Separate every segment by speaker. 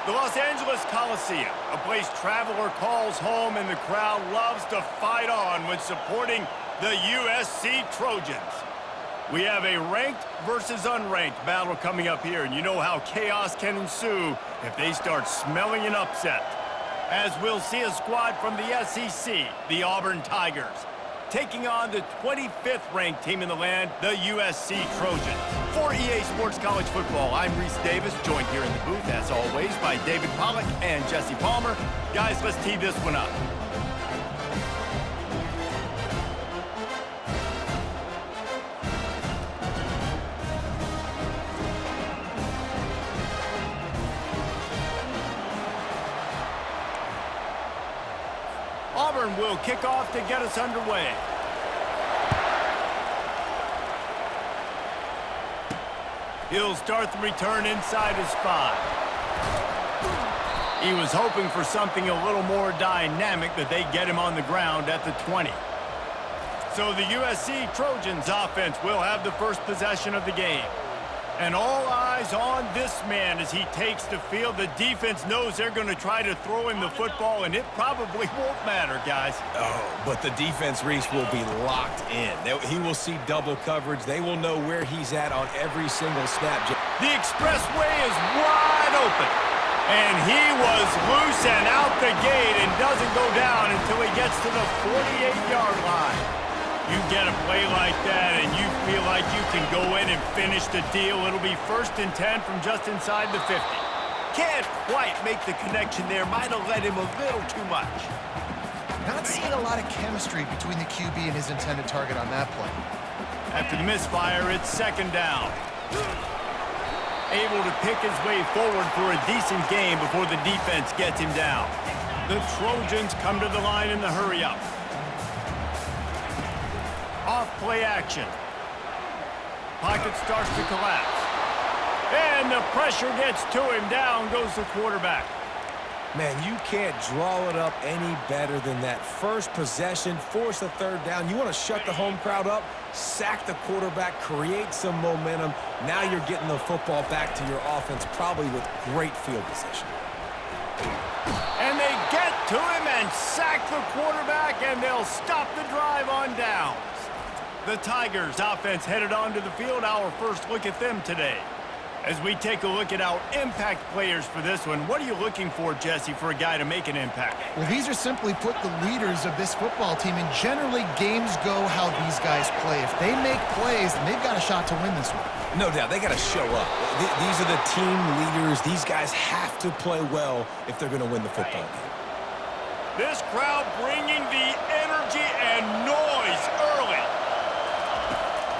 Speaker 1: The Los Angeles Coliseum, a place traveler calls home and the crowd loves to fight on when supporting the USC Trojans. We have a ranked versus unranked battle coming up here, and you know how chaos can ensue if they start smelling an upset. As we'll see a squad from the SEC, the Auburn Tigers, taking on the 25th ranked team in the land, the USC Trojans. For EA Sports College Football, I'm Reese Davis, joined here in the booth, as always, by David Pollack and Jesse Palmer. Guys, let's tee this one up. Auburn will kick off to get us underway. He'll start the return inside his 5. He was hoping for something a little more dynamic, but they get him on the ground at the 20. So the USC Trojans offense will have the first possession of the game. And all eyes on this man as he takes the field. The defense knows they're going to try to throw him the football, and it probably won't matter, guys.
Speaker 2: Oh, but the defense, Reese, will be locked in. He will see double coverage. They will know where he's at on every single snap.
Speaker 1: The expressway is wide open. And he was loose and out the gate and doesn't go down until he gets to the 48-yard line. You get a play like that and you feel like you can go in and finish the deal. It'll be 1st and 10 from just inside the 50. Can't quite make the connection there. Might have led him a little too much.
Speaker 3: Not seeing a lot of chemistry between the QB and his intended target on that play.
Speaker 1: After the misfire, it's 2nd down. Able to pick his way forward for a decent game before the defense gets him down. The Trojans come to the line in the hurry-up. Off-play action. Pocket starts to collapse. And the pressure gets to him. Down goes the quarterback.
Speaker 2: Man, you can't draw it up any better than that. First possession, force a 3rd down. You want to shut the home crowd up, sack the quarterback, create some momentum. Now you're getting the football back to your offense, probably with great field position.
Speaker 1: And they get to him and sack the quarterback, and they'll stop the drive on downs. The Tigers offense headed onto the field. Our first look at them today. As we take a look at our impact players for this one, what are you looking for, Jesse, for a guy to make an impact?
Speaker 3: Well, these are simply put the leaders of this football team, and generally games go how these guys play. If they make plays, then they've got a shot to win this one.
Speaker 2: No doubt, they got to show up. These are the team leaders. These guys have to play well if they're going to win the football game.
Speaker 1: This crowd bringing the energy and noise early.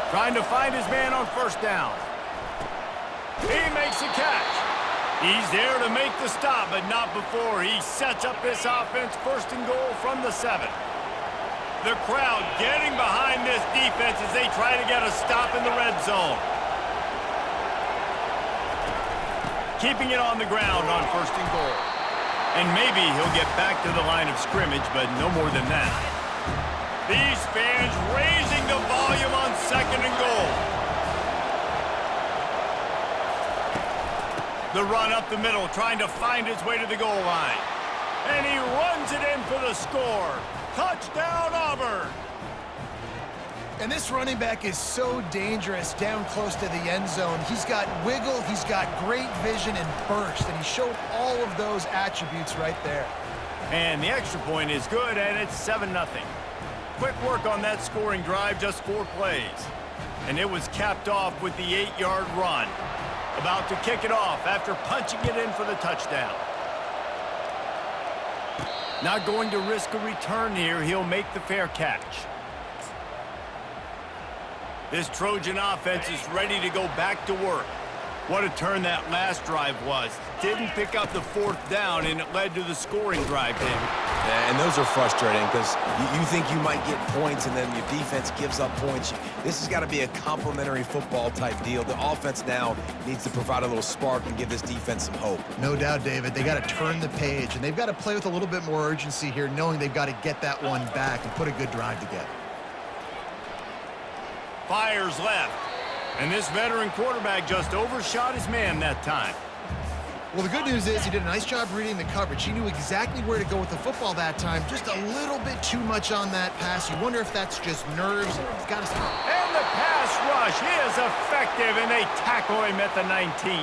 Speaker 1: Trying to find his man on 1st down. He makes a catch. He's there to make the stop, but not before he sets up this offense 1st and goal from the 7. The crowd getting behind this defense as they try to get a stop in the red zone. Keeping it on the ground on 1st and goal. And maybe he'll get back to the line of scrimmage, but no more than that. These fans raising the volume on 2nd and goal. The run up the middle, trying to find his way to the goal line. And he runs it in for the score. Touchdown, Auburn!
Speaker 3: And this running back is so dangerous down close to the end zone. He's got wiggle, he's got great vision and burst, and he showed all of those attributes right there.
Speaker 1: And the extra point is good, and it's 7-0. Quick work on that scoring drive, just 4 plays. And it was capped off with the 8-yard run. About to kick it off after punching it in for the touchdown. Not going to risk a return here. He'll make the fair catch. This Trojan offense is ready to go back to work. What a turn that last drive was. Didn't pick up the 4th down, and it led to the scoring drive, David.
Speaker 2: Yeah, and those are frustrating because you think you might get points, and then your defense gives up points. This has got to be a complementary football type deal. The offense now needs to provide a little spark and give this defense some hope.
Speaker 3: No doubt, David. They got to turn the page, and they've got to play with a little bit more urgency here, knowing they've got to get that one back and put a good drive together.
Speaker 1: Fires left. And this veteran quarterback just overshot his man that time.
Speaker 3: Well, the good news is he did a nice job reading the coverage. He knew exactly where to go with the football that time. Just a little bit too much on that pass. You wonder if that's just nerves. He's got to stop.
Speaker 1: And the pass rush is effective, and they tackle him at the 19.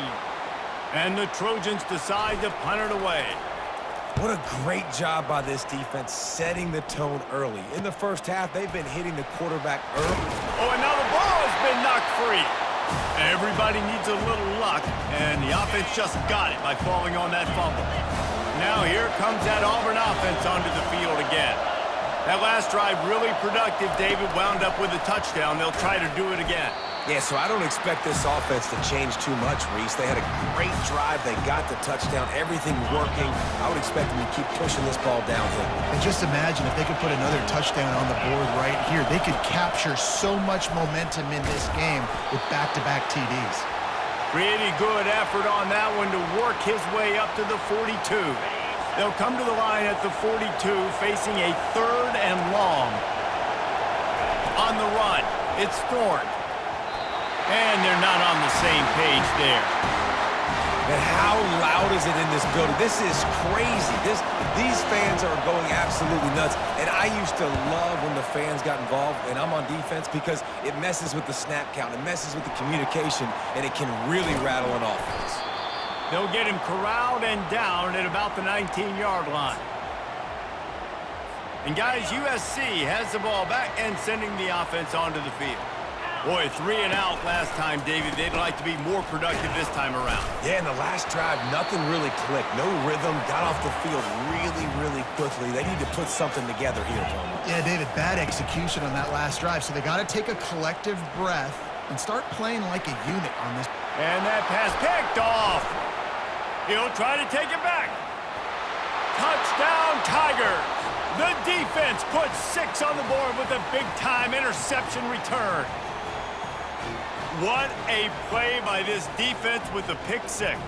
Speaker 1: And the Trojans decide to punt it away.
Speaker 2: What a great job by this defense setting the tone early. In the first half, they've been hitting the quarterback early.
Speaker 1: Oh, and now the ball has been knocked free. Everybody needs a little luck, and the offense just got it by falling on that fumble. Now here comes that Auburn offense onto the field again. That last drive really productive. David wound up with a touchdown. They'll try to do it again.
Speaker 2: Yeah, so I don't expect this offense to change too much, Reese. They had a great drive. They got the touchdown. Everything working. I would expect them to keep pushing this ball downhill.
Speaker 3: And just imagine if they could put another touchdown on the board right here. They could capture so much momentum in this game with back-to-back TDs.
Speaker 1: Pretty good effort on that one to work his way up to the 42. They'll come to the line at the 42, facing a 3rd and long. On the run, it's Thorne. And they're not on the same page there.
Speaker 2: And how loud is it in this building? This is crazy. These fans are going absolutely nuts. And I used to love when the fans got involved, and I'm on defense, because it messes with the snap count. It messes with the communication, and it can really rattle an offense.
Speaker 1: They'll get him corralled and down at about the 19-yard line. And guys, USC has the ball back and sending the offense onto the field. Boy, 3 and out last time, David. They'd like to be more productive this time around.
Speaker 2: Yeah, in the last drive, nothing really clicked. No rhythm. Got off the field really, really quickly. They need to put something together here, Palmer.
Speaker 3: Yeah, David, bad execution on that last drive. So they got to take a collective breath and start playing like a unit on this.
Speaker 1: And that pass picked off. He'll try to take it back. Touchdown, Tigers. The defense puts 6 on the board with a big-time interception return. What a play by this defense with the pick 6.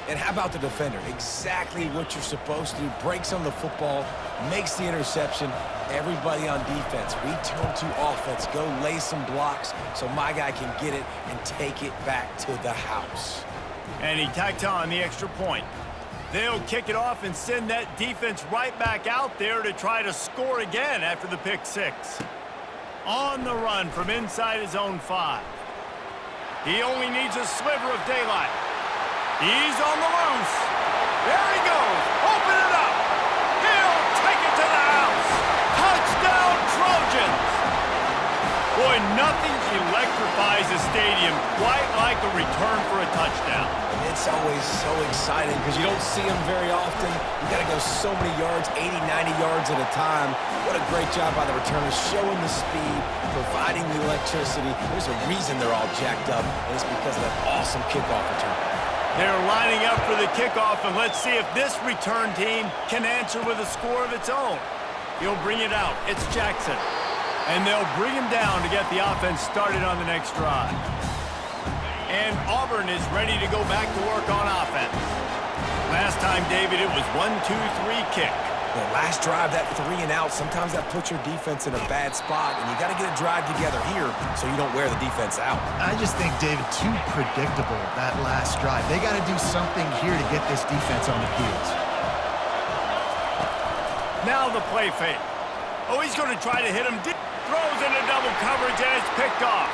Speaker 2: And how about the defender? Exactly what you're supposed to do. Breaks on the football, makes the interception. Everybody on defense, return to offense. Go lay some blocks so my guy can get it and take it back to the house.
Speaker 1: And he tacked on the extra point. They'll kick it off and send that defense right back out there to try to score again after the pick 6. On the run from inside his own 5. He only needs a sliver of daylight. He's on the loose. There he goes. Open it up. He'll take it to the house. Touchdown, Trojans. Boy, nothing electrifies a stadium quite like a return for a touchdown.
Speaker 2: It's always so exciting because you don't see them very often. You got to go so many yards, 80, 90 yards at a time. What a great job by the returners, showing the speed, providing the electricity. There's a reason they're all jacked up, and it's because of that awesome kickoff return.
Speaker 1: They're lining up for the kickoff, and let's see if this return team can answer with a score of its own. He'll bring it out. It's Jackson. And they'll bring him down to get the offense started on the next drive. And Auburn is ready to go back to work on offense. Last time, David, it was 1-2-3 kick.
Speaker 2: The last drive, that 3 and out, sometimes that puts your defense in a bad spot, and you got to get a drive together here so you don't wear the defense out.
Speaker 3: I just think, David, too predictable, that last drive. They got to do something here to get this defense on the field.
Speaker 1: Now the play fake. Oh, he's going to try to hit him deep. Throws into double coverage, and it's picked off.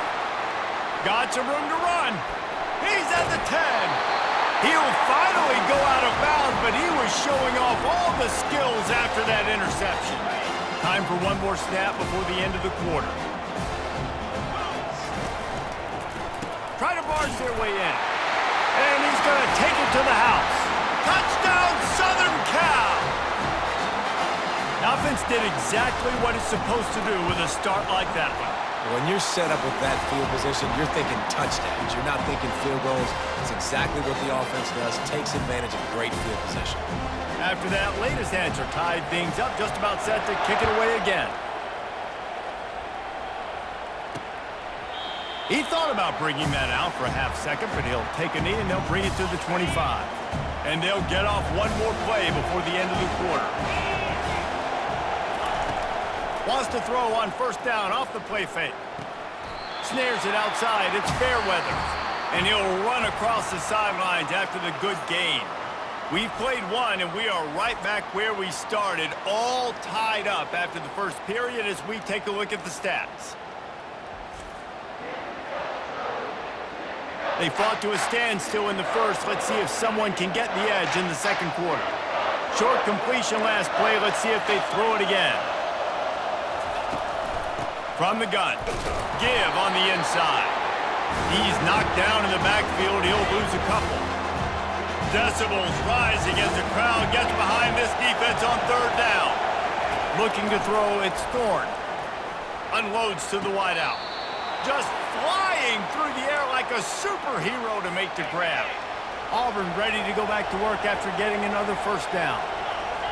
Speaker 1: Got some room to run. He's at the 10. He'll finally go out of bounds, but he was showing off all the skills after that interception. Time for one more snap before the end of the quarter. Try to barge their way in. And he's going to take it to the house. Touchdown, Southern Cal! Offense did exactly what it's supposed to do with a start like that one.
Speaker 2: When you're set up with that field position, you're thinking touchdowns. You're not thinking field goals. It's exactly what the offense does. Takes advantage of great field position.
Speaker 1: After that latest answer tied things up, just about set to kick it away again. He thought about bringing that out for a half second, but he'll take a knee and they'll bring it to the 25. And they'll get off one more play before the end of the quarter. Wants to throw on first down off the play fake. Snares it outside. It's Fairweather. And he'll run across the sidelines after the good gain. We've played one, and we are right back where we started, all tied up after the first period as we take a look at the stats. They fought to a standstill in the first. Let's see if someone can get the edge in the second quarter. Short completion last play. Let's see if they throw it again. From the gun. Give on the inside. He's knocked down in the backfield. He'll lose a couple. Decibels rising as the crowd gets behind this defense on third down. Looking to throw, it's Thorne. Unloads to the wideout. Just flying through the air like a superhero to make the grab. Auburn ready to go back to work after getting another first down.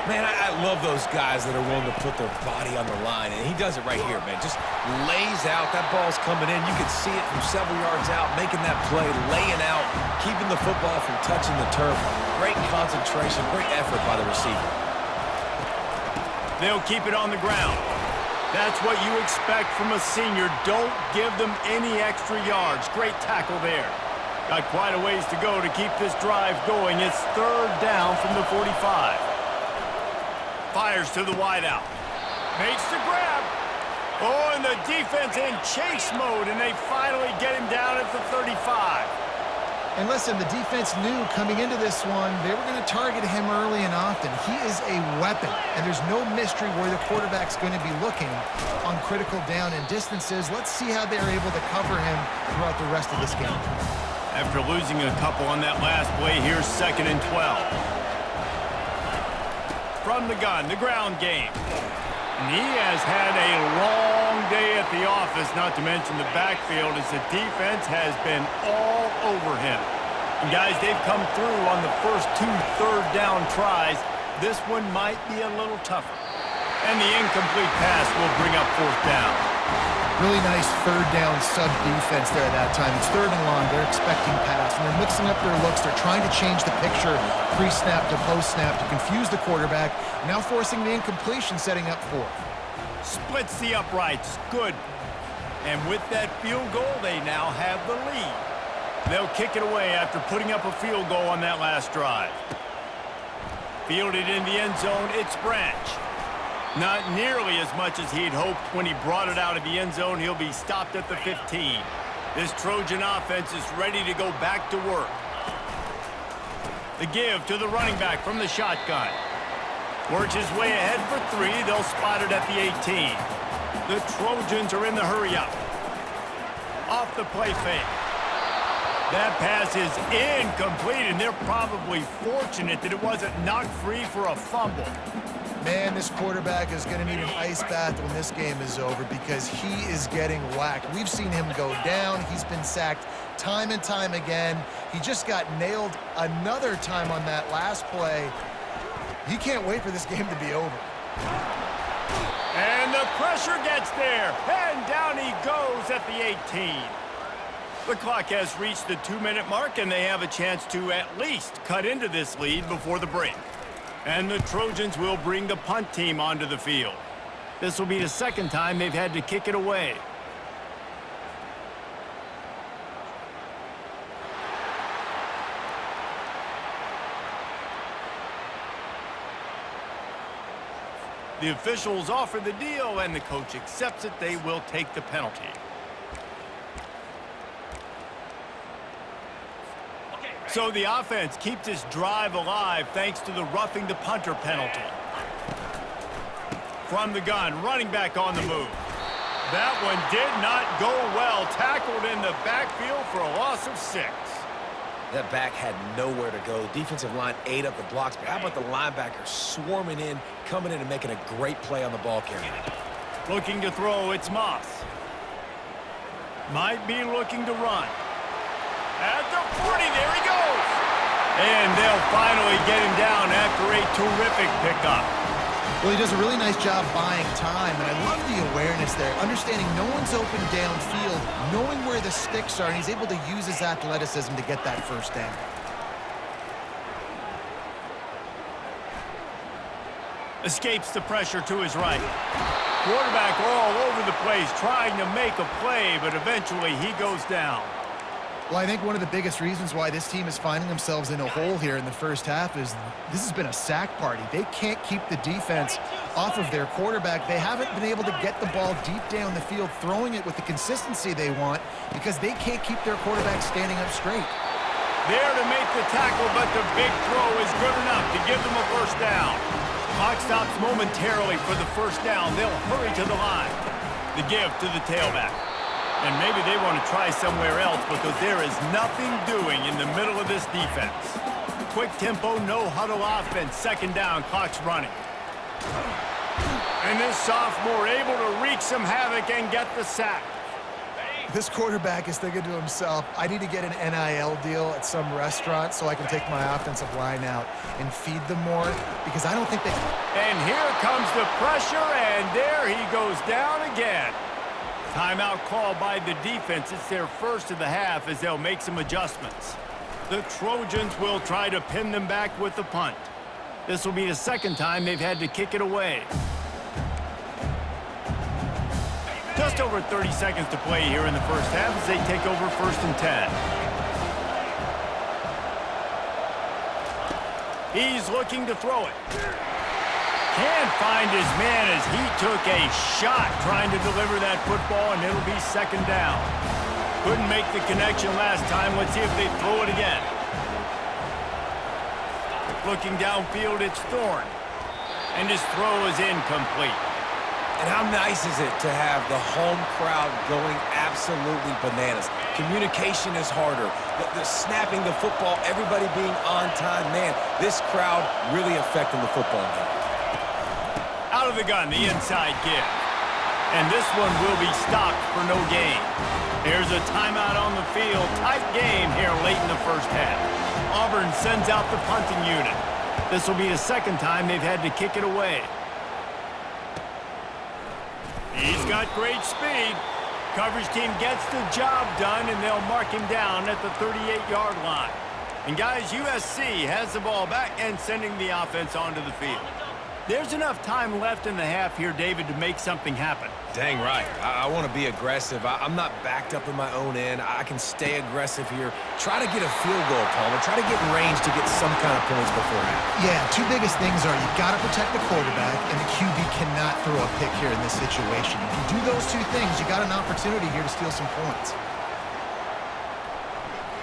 Speaker 2: Man, I love those guys that are willing to put their body on the line, and he does it right here, man. Just lays out. That ball's coming in. You can see it from several yards out, making that play, laying out, keeping the football from touching the turf. Great concentration, great effort by the receiver.
Speaker 1: They'll keep it on the ground. That's what you expect from a senior. Don't give them any extra yards. Great tackle there. Got quite a ways to go to keep this drive going. It's third down from the 45. Fires to the wideout. Makes the grab. Oh, and the defense in chase mode, and they finally get him down at the 35.
Speaker 3: And listen, the defense knew coming into this one, they were going to target him early and often. He is a weapon, and there's no mystery where the quarterback's going to be looking on critical down and distances. Let's see how they're able to cover him throughout the rest of this game.
Speaker 1: After losing a couple on that last play, here's 2nd and 12. From the gun, the ground game. And he has had a long day at the office, not to mention the backfield, as the defense has been all over him. And guys, they've come through on the first 2 third-down tries. This one might be a little tougher. And the incomplete pass will bring up 4th down.
Speaker 3: Really nice third-down sub-defense there at that time. It's 3rd and long. They're expecting pass, and they're mixing up their looks. They're trying to change the picture pre-snap to post-snap to confuse the quarterback, now forcing the incompletion, setting up 4th.
Speaker 1: Splits the uprights. Good. And with that field goal, they now have the lead. They'll kick it away after putting up a field goal on that last drive. Fielded in the end zone, it's Branch. Not nearly as much as he'd hoped when he brought it out of the end zone. He'll be stopped at the 15. This Trojan offense is ready to go back to work. The give to the running back from the shotgun. Works his way ahead for 3. They'll spot it at the 18. The Trojans are in the hurry-up. Off the play fake. That pass is incomplete, and they're probably fortunate that it wasn't knocked free for a fumble.
Speaker 3: Man, this quarterback is going to need an ice bath when this game is over because he is getting whacked. We've seen him go down. He's been sacked time and time again. He just got nailed another time on that last play. He can't wait for this game to be over.
Speaker 1: And the pressure gets there, and down he goes at the 18. The clock has reached the 2-minute mark, and they have a chance to at least cut into this lead before the break. And the Trojans will bring the punt team onto the field. This will be the second time they've had to kick it away. The officials offer the deal, and the coach accepts it. They will take the penalty. So the offense keeps this drive alive thanks to the roughing the punter penalty. From the gun, running back on the move. That one did not go well. Tackled in the backfield for a loss of 6.
Speaker 2: That back had nowhere to go. Defensive line ate up the blocks, but how about the linebacker swarming in, coming in and making a great play on the ball carrier?
Speaker 1: Looking to throw, it's Moss. Might be looking to run. At the 40, there he goes. And they'll finally get him down after a terrific pickup.
Speaker 3: Well, he does a really nice job buying time, and I love the awareness there, understanding no one's open downfield, knowing where the sticks are, and he's able to use his athleticism to get that first down.
Speaker 1: Escapes the pressure to his right. Quarterback all over the place trying to make a play, but eventually he goes down.
Speaker 3: Well, I think one of the biggest reasons why this team is finding themselves in a hole here in the first half is this has been a sack party. They can't keep the defense off of their quarterback. They haven't been able to get the ball deep down the field, throwing it with the consistency they want because they can't keep their quarterback standing up straight.
Speaker 1: There to make the tackle, but the big throw is good enough to give them a first down. Clock stops momentarily for the first down. They'll hurry to the line. The give to the tailback. And maybe they want to try somewhere else because there is nothing doing in the middle of this defense. Quick tempo, no huddle offense. Second down, clock's running. And this sophomore able to wreak some havoc and get the sack.
Speaker 3: This quarterback is thinking to himself, I need to get an NIL deal at some restaurant so I can take my offensive line out and feed them more because I don't think they...
Speaker 1: And here comes the pressure, and there he goes down again. Timeout called by the defense. It's their first of the half as they'll make some adjustments. The Trojans will try to pin them back with the punt. This will be the second time they've had to kick it away. Just over 30 seconds to play here in the first half as they take over 1st and 10. He's looking to throw it. Can't find his man as he took a shot trying to deliver that football, and it'll be second down. Couldn't make the connection last time. Let's see if they throw it again. Looking downfield, it's Thorne. And his throw is incomplete.
Speaker 2: And how nice is it to have the home crowd going absolutely bananas? Communication is harder. The snapping the football, everybody being on time. Man, this crowd really affecting the football game.
Speaker 1: Out of the gun, the inside give. And this one will be stopped for no gain. There's a timeout on the field. Tight game here late in the first half. Auburn sends out the punting unit. This will be the second time they've had to kick it away. He's got great speed. Coverage team gets the job done, and they'll mark him down at the 38-yard line. And guys, USC has the ball back and sending the offense onto the field. There's enough time left in the half here, David, to make something happen.
Speaker 2: Dang right. I want to be aggressive. I'm not backed up in my own end. I can stay aggressive here. Try to get a field goal, Palmer. Try to get in range to get some kind of points before half.
Speaker 3: Yeah, two biggest things are you got to protect the quarterback, and the QB cannot throw a pick here in this situation. If you do those two things, you got an opportunity here to steal some points.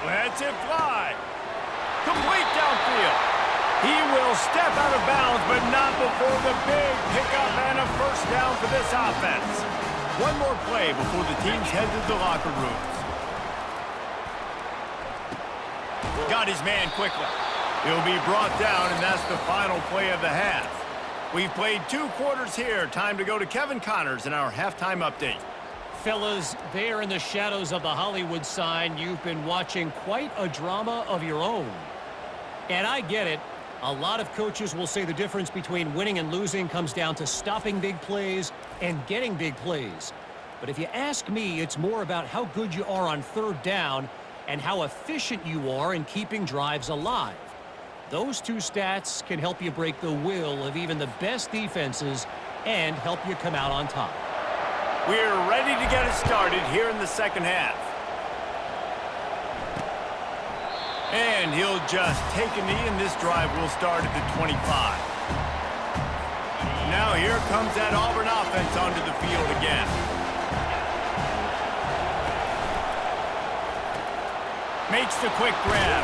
Speaker 1: Lets it fly. Complete downfield. He will step out of bounds, but not before the big pickup and a first down for this offense. One more play before the teams head to the locker rooms. Got his man quickly. He'll be brought down, and that's the final play of the half. We've played 2 quarters here. Time to go to Kevin Connors in our halftime update.
Speaker 4: Fellas, there in the shadows of the Hollywood sign, you've been watching quite a drama of your own. And I get it. A lot of coaches will say the difference between winning and losing comes down to stopping big plays and getting big plays. But if you ask me, it's more about how good you are on 3rd down and how efficient you are in keeping drives alive. Those 2 stats can help you break the will of even the best defenses and help you come out on top.
Speaker 1: We're ready to get it started here in the second half. And he'll just take a knee, and this drive will start at the 25. Now here comes that Auburn offense onto the field again. Makes the quick grab.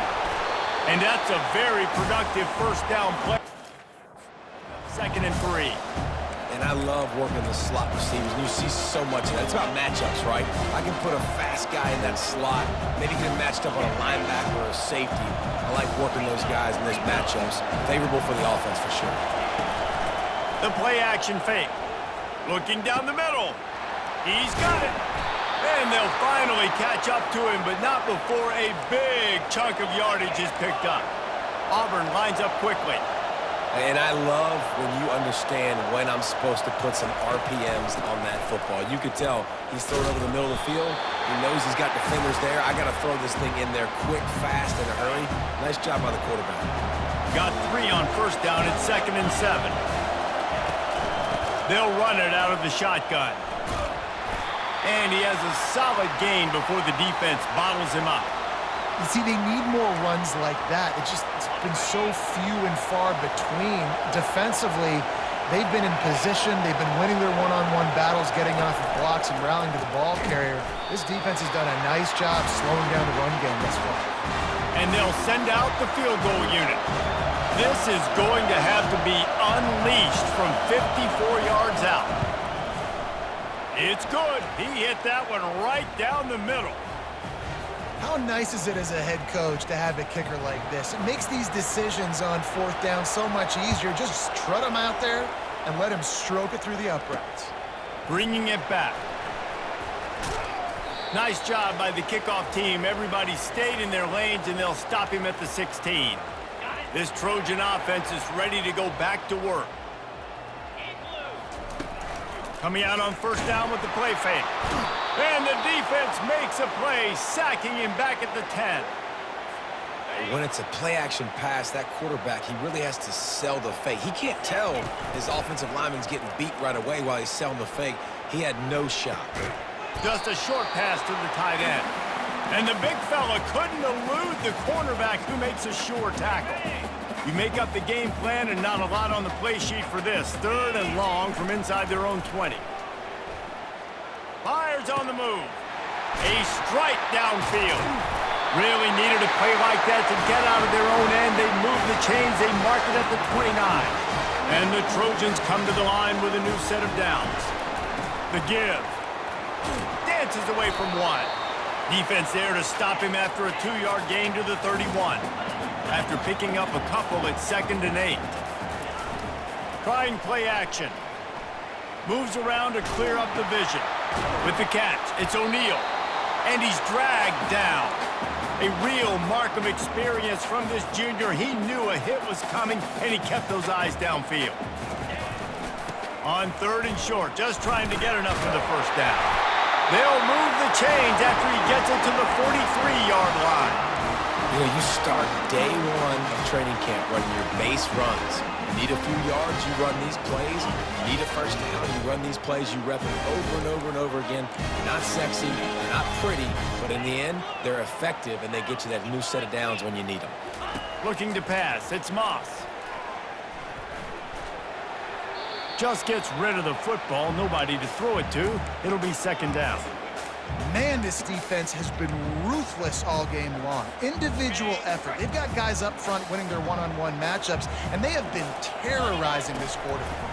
Speaker 1: And that's a very productive first down play. 2nd and 3.
Speaker 2: And I love working the slot receivers. And you see so much of that. It's about matchups, right? I can put a fast guy in that slot. Maybe get him matched up on a linebacker or a safety. I like working those guys in those matchups. Favorable for the offense for sure.
Speaker 1: The play action fake. Looking down the middle. He's got it. And they'll finally catch up to him, but not before a big chunk of yardage is picked up. Auburn lines up quickly.
Speaker 2: And I love when you understand when I'm supposed to put some RPMs on that football. You could tell he's throwing over the middle of the field. He knows he's got defenders there. I got to throw this thing in there quick, fast, in a hurry. Nice job by the quarterback.
Speaker 1: Got 3 on first down at 2nd and 7. They'll run it out of the shotgun. And he has a solid gain before the defense bottles him up.
Speaker 3: You see, they need more runs like that. It's been so few and far between. Defensively, they've been in position. They've been winning their one-on-one battles, getting off of blocks and rallying to the ball carrier. This defense has done a nice job slowing down the run game thus far.
Speaker 1: And they'll send out the field goal unit. This is going to have to be unleashed from 54 yards out. It's good. He hit that one right down the middle.
Speaker 3: How nice is it as a head coach to have a kicker like this? It makes these decisions on fourth down so much easier. Just strut him out there and let him stroke it through the uprights.
Speaker 1: Bringing it back. Nice job by the kickoff team. Everybody stayed in their lanes, and they'll stop him at the 16. This Trojan offense is ready to go back to work. Coming out on first down with the play fake. And the defense makes a play, sacking him back at the 10.
Speaker 2: When it's a play-action pass, that quarterback, he really has to sell the fake. He can't tell his offensive lineman's getting beat right away while he's selling the fake. He had no shot.
Speaker 1: Just a short pass to the tight end. And the big fella couldn't elude the cornerback who makes a sure tackle. You make up the game plan and not a lot on the play sheet for this. 3rd and long from inside their own 20. Fires on the move. A strike downfield. Really needed a play like that to get out of their own end. They move the chains. They mark it at the 29. And the Trojans come to the line with a new set of downs. The give. Dances away from one. Defense there to stop him after a 2-yard gain to the 31. After picking up a couple, it's 2nd and 8. Trying play action. Moves around to clear up the vision. With the catch, it's O'Neal. And he's dragged down. A real mark of experience from this junior. He knew a hit was coming, and he kept those eyes downfield. On 3rd and short, just trying to get enough for the first down. They'll move the chains after he gets it to the 43-yard line.
Speaker 2: You know, you start day one of training camp running your base runs. You need a few yards, you run these plays. You need a first down, you run these plays. You rep them over and over and over again. They're not sexy, they're not pretty, but in the end, they're effective, and they get you that new set of downs when you need them.
Speaker 1: Looking to pass, it's Moss. Just gets rid of the football, nobody to throw it to. It'll be 2nd down.
Speaker 3: Man, this defense has been ruthless all game long. Individual effort. They've got guys up front winning their one-on-one matchups, and they have been terrorizing this quarterback.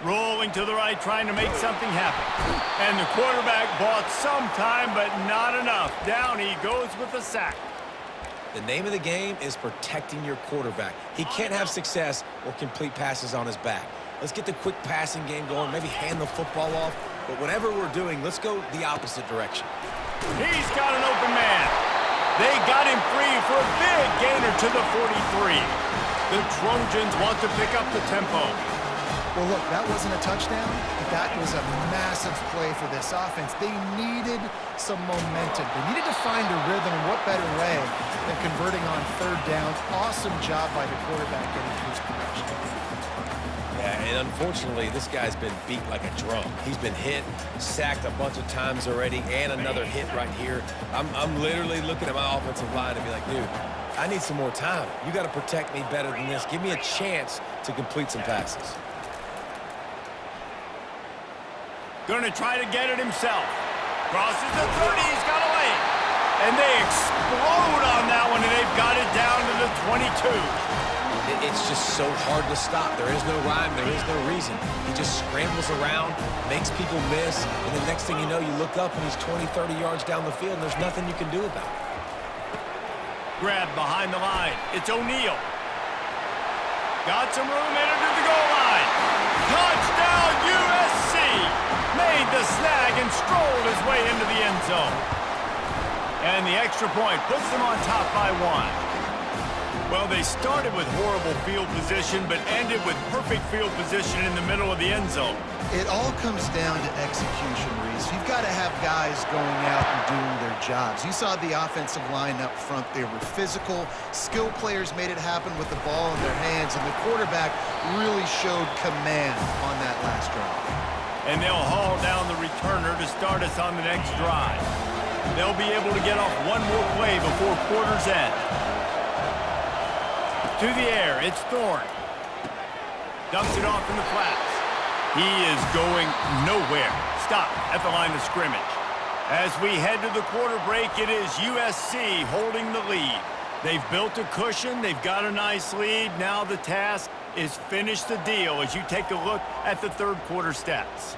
Speaker 1: Rolling to the right, trying to make something happen. And the quarterback bought some time, but not enough. Down he goes with the sack.
Speaker 2: The name of the game is protecting your quarterback. He can't have success or complete passes on his back. Let's get the quick passing game going, maybe hand the football off. But whatever we're doing, let's go the opposite direction.
Speaker 1: He's got an open man. They got him free for a big gainer to the 43. The Trojans want to pick up the tempo.
Speaker 3: Well, look, that wasn't a touchdown, but that was a massive play for this offense. They needed some momentum. They needed to find a rhythm, and what better way than converting on 3rd down. Awesome job by the quarterback getting through his progression.
Speaker 2: Yeah, and unfortunately, this guy's been beat like a drum. He's been hit, sacked a bunch of times already, and another hit right here. I'm literally looking at my offensive line and be like, dude, I need some more time. You got to protect me better than this. Give me a chance to complete some passes.
Speaker 1: Going to try to get it himself. Crosses the 30, he's got a lane. And they explode on that one, and they've got it down to the 22.
Speaker 2: It's just so hard to stop. There is no rhyme. There is no reason. He just scrambles around, makes people miss, and the next thing you know, you look up and he's 20, 30 yards down the field, and there's nothing you can do about it.
Speaker 1: Grab behind the line. It's O'Neal. Got some room in under the goal line. Touchdown, USC! Made the snag and strolled his way into the end zone. And the extra point puts them on top by 1. Well, they started with horrible field position, but ended with perfect field position in the middle of the end zone.
Speaker 3: It all comes down to execution, Reese. You've got to have guys going out and doing their jobs. You saw the offensive line up front. They were physical. Skill players made it happen with the ball in their hands, and the quarterback really showed command on that last drive.
Speaker 1: And they'll haul down the returner to start us on the next drive. They'll be able to get off one more play before quarter's end. To the air, it's Thorne. Dumps it off in the flats. He is going nowhere. Stop at the line of scrimmage. As we head to the quarter break, it is USC holding the lead. They've built a cushion. They've got a nice lead. Now the task is finish the deal as you take a look at the third quarter stats.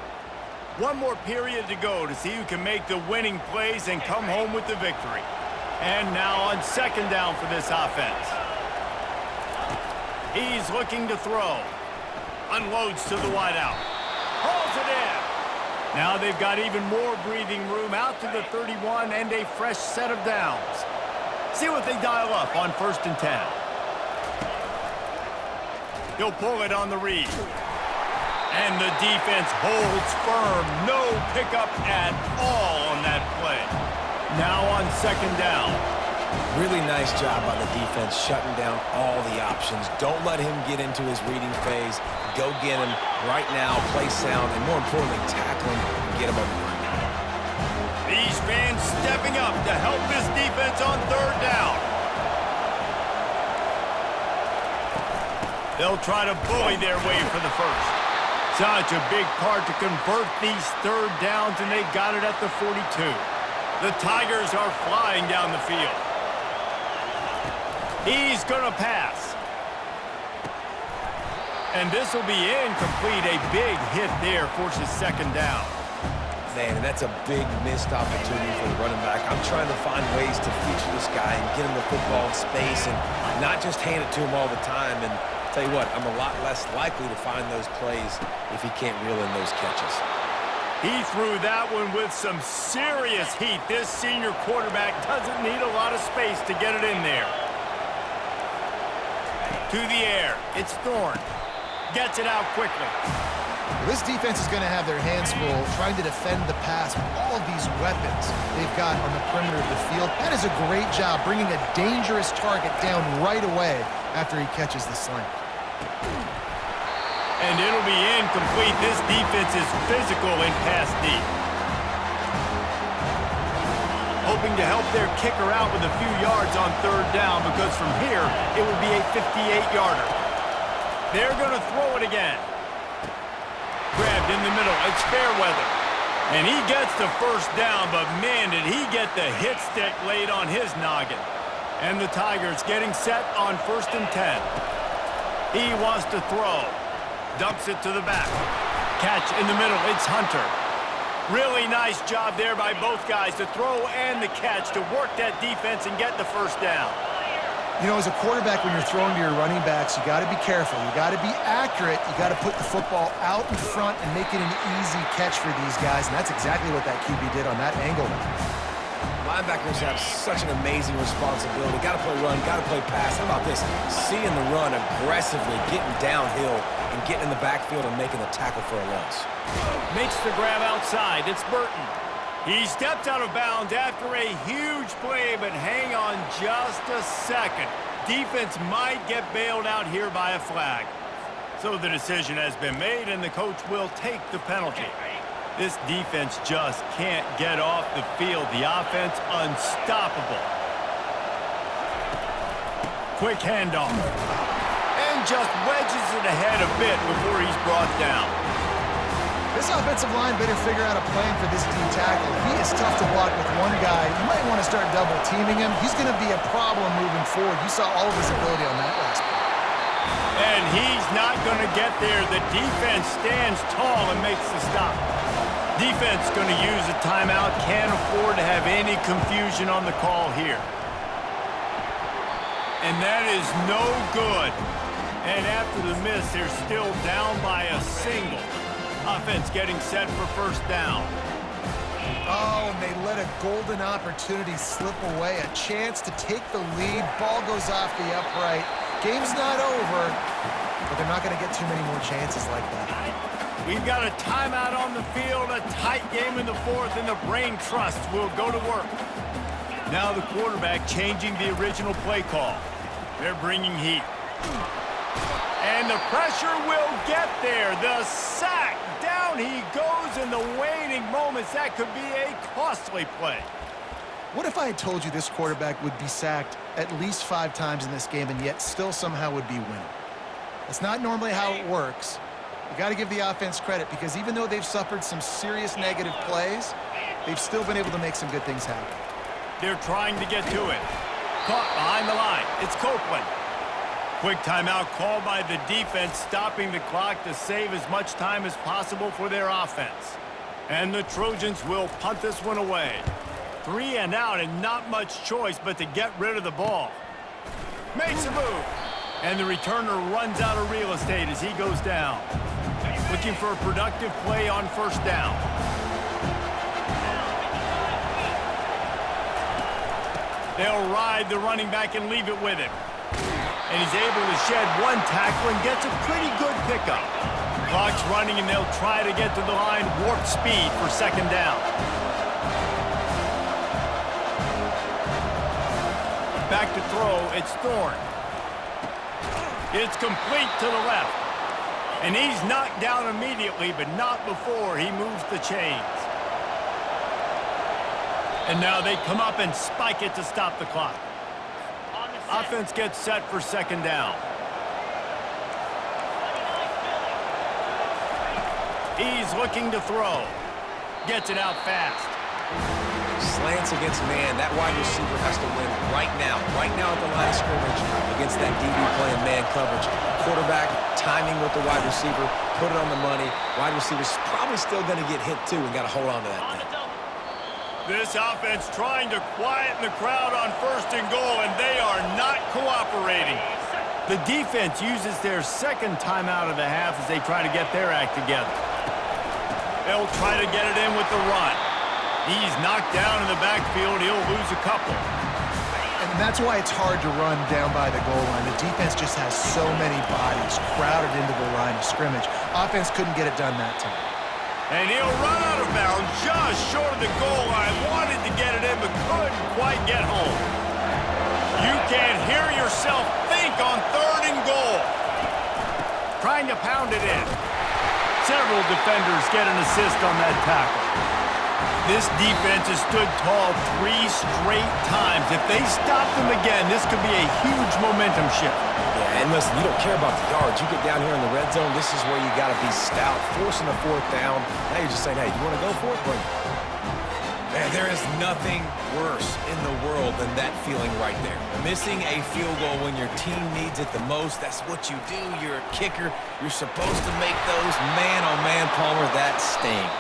Speaker 1: One more period to go to see who can make the winning plays and come home with the victory. And now on second down for this offense. He's looking to throw. Unloads to the wideout. Hauls it in. Now they've got even more breathing room out to the 31 and a fresh set of downs. See what they dial up on 1st and 10. He'll pull it on the read. And the defense holds firm. No pickup at all on that play. Now on second down.
Speaker 2: Really nice job by the defense shutting down all the options. Don't let him get into his reading phase. Go get him right now, play sound, and more importantly, tackle him and get him on the ground.
Speaker 1: These fans stepping up to help this defense on third down. They'll try to bully their way for the first. Such a big part to convert these third downs, and they've got it at the 42. The Tigers are flying down the field. He's going to pass. And this will be incomplete. A big hit there forces second down.
Speaker 2: Man, and that's a big missed opportunity for the running back. I'm trying to find ways to feature this guy and get him the football in space and not just hand it to him all the time. And tell you what, I'm a lot less likely to find those plays if he can't reel in those catches.
Speaker 1: He threw that one with some serious heat. This senior quarterback doesn't need a lot of space to get it in there. To the air, it's Thorne. Gets it out quickly.
Speaker 3: This defense is going to have their hands full trying to defend the pass with all of these weapons they've got on the perimeter of the field. That is a great job bringing a dangerous target down right away after he catches the slant.
Speaker 1: And it'll be incomplete. This defense is physical in pass deep. Hoping to help their kicker out with a few yards on third down, because from here, it would be a 58-yarder. They're going to throw it again. Grabbed in the middle. It's Fairweather. And he gets the first down, but man, did he get the hit stick laid on his noggin. And the Tigers getting set on 1st and 10. He wants to throw. Dumps it to the back. Catch in the middle. It's Hunter. Really nice job there by both guys to throw and the catch to work that defense and get the first down.
Speaker 3: You know, as a quarterback, when you're throwing to your running backs, you got to be careful. You got to be accurate. You got to put the football out in front and make it an easy catch for these guys, and that's exactly what that QB did on that angle.
Speaker 2: Linebackers have such an amazing responsibility. Got to play run, got to play pass. How about this? Seeing the run aggressively, getting downhill, and getting in the backfield and making the tackle for a loss.
Speaker 1: Makes the grab outside. It's Burton. He steps out of bounds after a huge play, but hang on just a second. Defense might get bailed out here by a flag. So the decision has been made, and the coach will take the penalty. This defense just can't get off the field. The offense unstoppable. Quick handoff. And just wedges it ahead a bit before he's brought down.
Speaker 3: This offensive line better figure out a plan for this D tackle. He is tough to block with one guy. You might want to start double teaming him. He's going to be a problem moving forward. You saw all of his ability on that last play.
Speaker 1: And he's not going to get there. The defense stands tall and makes the stop. Defense going to use a timeout. Can't afford to have any confusion on the call here. And that is no good. And after the miss, they're still down by a single. Offense getting set for first down.
Speaker 3: Oh, and they let a golden opportunity slip away. A chance to take the lead. Ball goes off the upright. Game's not over, but they're not going to get too many more chances like that.
Speaker 1: We've got a timeout on the field, a tight game in the fourth, and the brain trust will go to work. Now the quarterback changing the original play call. They're bringing heat. And the pressure will get there. The sack. Down he goes in the waning moments. That could be a costly play.
Speaker 3: What if I had told you this quarterback would be sacked at least 5 times in this game and yet still somehow would be winning? That's not normally how it works. You got to give the offense credit because even though they've suffered some serious negative plays, they've still been able to make some good things happen.
Speaker 1: They're trying to get to it. Caught behind the line. It's Copeland. Quick timeout called by the defense, stopping the clock to save as much time as possible for their offense. And the Trojans will punt this one away. 3 and out and not much choice but to get rid of the ball. Makes a move. And the returner runs out of real estate as he goes down. Looking for a productive play on first down. They'll ride the running back and leave it with him. And he's able to shed 1 tackle and gets a pretty good pickup. Clock's running and they'll try to get to the line warp speed for second down. Back to throw, it's Thorne. It's complete to the left. And he's knocked down immediately, but not before he moves the chains. And now they come up and spike it to stop the clock. Offense gets set for second down. He's looking to throw. Gets it out fast.
Speaker 2: Slants against man. That wide receiver has to win right now at the line of scrimmage against that DB playing man coverage. Quarterback timing with the wide receiver, put it on the money. Wide receiver's probably still going to get hit too and got to hold on to that thing.
Speaker 1: This offense trying to quieten the crowd on first and goal, and they are not cooperating. The defense uses their second timeout of the half as they try to get their act together. They'll try to get it in with the run. He's knocked down in the backfield. He'll lose a couple.
Speaker 3: And that's why it's hard to run down by the goal line. The defense just has so many bodies crowded into the line of scrimmage. Offense couldn't get it done that time.
Speaker 1: And he'll run out of bounds just short of the goal line. Wanted to get it in, but couldn't quite get home. You can hear yourself think on third and goal. Trying to pound it in. Several defenders get an assist on that tackle. This defense has stood tall 3 straight times. If they stop them again, this could be a huge momentum shift.
Speaker 2: Yeah, and listen, you don't care about the yards. You get down here in the red zone, this is where you got to be stout, forcing the 4th down. Now you're just saying, hey, you want to go for it? Bring it. Man, there is nothing worse in the world than that feeling right there. Missing a field goal when your team needs it the most, that's what you do. You're a kicker. You're supposed to make those. Man, oh man, Palmer, that stings.